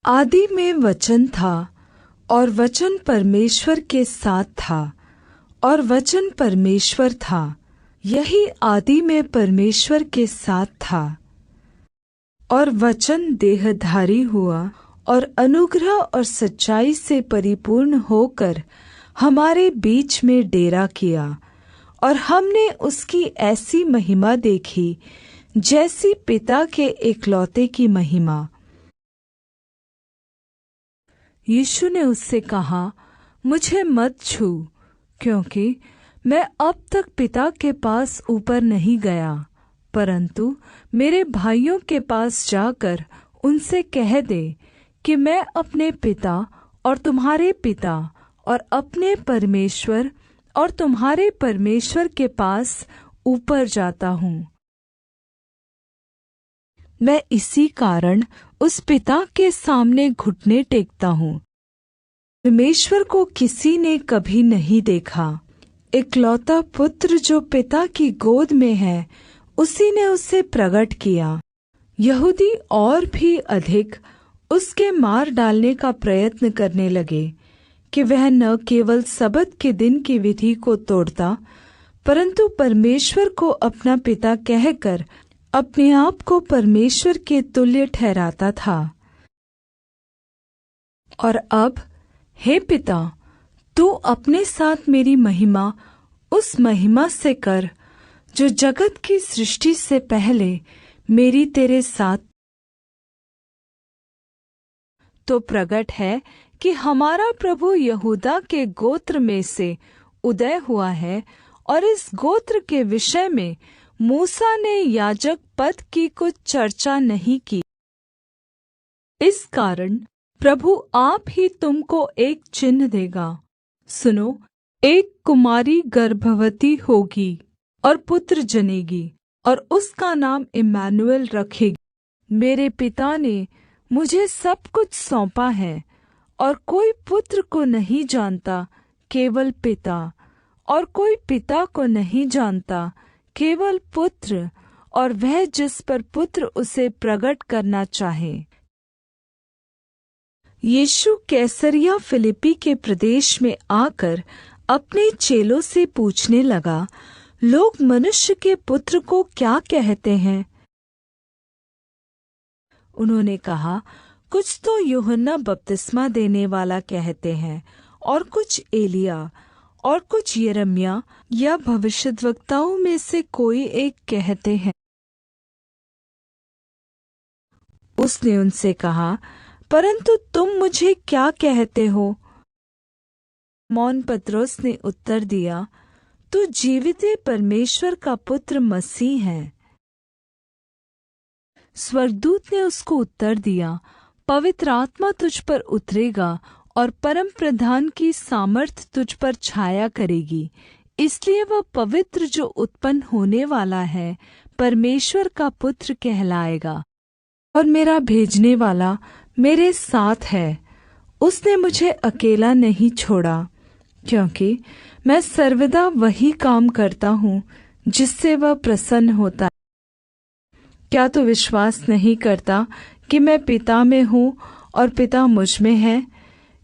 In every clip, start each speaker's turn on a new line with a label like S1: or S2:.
S1: आदि में वचन था, और वचन परमेश्वर के साथ था, और वचन परमेश्वर था। यही आदि में परमेश्वर के साथ था। और वचन देहधारी हुआ और अनुग्रह और सच्चाई से परिपूर्ण होकर हमारे बीच में डेरा किया, और हमने उसकी ऐसी महिमा देखी जैसी पिता के एकलौते की महिमा। यीशु ने उससे कहा, मुझे मत छू, क्योंकि मैं अब तक पिता के पास ऊपर नहीं गया, परंतु मेरे भाइयों के पास जाकर उनसे कह दे कि मैं अपने पिता और तुम्हारे पिता और अपने परमेश्वर और तुम्हारे परमेश्वर के पास ऊपर जाता हूँ। मैं इसी कारण उस पिता के सामने घुटने टेकता हूँ। परमेश्वर को किसी ने कभी नहीं देखा। इकलौता पुत्र जो पिता की गोद में है, उसी ने उसे प्रकट किया। यहूदी और भी अधिक उसके मार डालने का प्रयत्न करने लगे कि वह न केवल सबत के दिन की विधि को तोड़ता, परंतु परमेश्वर को अपना पिता कहकर अपने आप को परमेश्वर के तुल्य ठहराता था। और अब हे पिता, तू अपने साथ मेरी महिमा उस महिमा से कर जो जगत की सृष्टि से पहले मेरी तेरे साथ तो प्रगट है कि हमारा प्रभु यहूदा के गोत्र में से उदय हुआ है, और इस गोत्र के विषय में मूसा ने याजक पद की कुछ चर्चा नहीं की। इस कारण प्रभु आप ही तुमको एक चिन्ह देगा। सुनो, एक कुमारी गर्भवती होगी और पुत्र जनेगी, और उसका नाम इम्मानुएल रखेगी। मेरे पिता ने मुझे सब कुछ सौंपा है, और कोई पुत्र को नहीं जानता केवल पिता, और कोई पिता को नहीं जानता केवल पुत्र, और वह जिस पर पुत्र उसे प्रकट करना चाहे। यीशु कैसरिया फिलिप्पी के प्रदेश में आकर अपने चेलों से पूछने लगा, लोग मनुष्य के पुत्र को क्या कहते हैं? उन्होंने कहा, कुछ तो यूहन्ना बपतिस्मा देने वाला कहते हैं, और कुछ एलिय्याह, और कुछ यिर्मयाह या भविष्यद्वक्ताओं में से कोई एक कहते हैं। उसने उनसे कहा, परंतु तुम मुझे क्या कहते हो? शमौन पतरस ने उत्तर दिया, तू जीवित परमेश्वर का पुत्र मसीह है। स्वर्गदूत ने उसको उत्तर दिया, पवित्र आत्मा तुझ पर उतरेगा, और परम प्रधान की सामर्थ तुझ पर छाया करेगी। इसलिए वह पवित्र जो उत्पन्न होने वाला है परमेश्वर का पुत्र कहलाएगा। और मेरा भेजने वाला मेरे साथ है। उसने मुझे अकेला नहीं छोड़ा, क्योंकि मैं सर्वदा वही काम करता हूँ जिससे वह प्रसन्न होता है। क्या तू विश्वास नहीं करता कि मैं पिता में हूँ और पिता मुझ में है?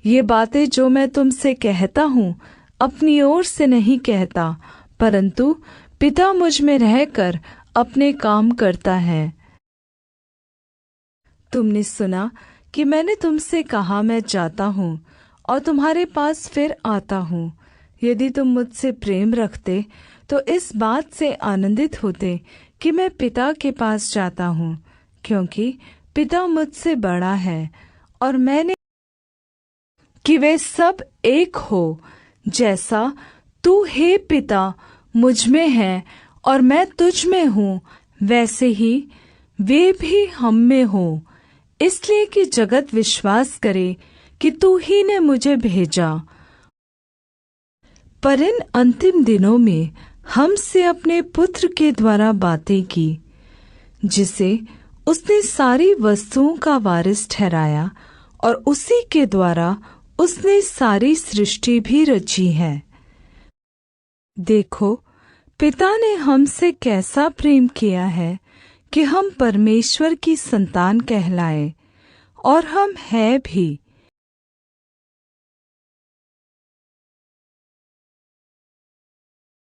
S1: ये बातें जो मैं तुमसे कहता हूँ अपनी ओर से नहीं कहता, परंतु पिता मुझ में रहकर अपने काम करता है। तुमने सुना कि मैंने तुमसे कहा, मैं जाता हूँ और तुम्हारे पास फिर आता हूँ। यदि तुम मुझसे प्रेम रखते तो इस बात से आनंदित होते कि मैं पिता के पास जाता हूँ, क्योंकि पिता मुझसे बड़ा है, और मैंने कि वे सब एक हो, जैसा तू हे पिता मुझ में है और मैं तुझ में हूँ, वैसे ही वे भी हम में हो, इसलिए कि जगत विश्वास करे कि तू ही ने मुझे भेजा। पर इन अंतिम दिनों में हमसे अपने पुत्र के द्वारा बातें की, जिसे उसने सारी वस्तुओं का वारिस ठहराया, और उसी के द्वारा उसने सारी सृष्टि भी रची है। देखो, पिता ने हमसे कैसा प्रेम किया है कि हम परमेश्वर की संतान कहलाए, और हम हैं भी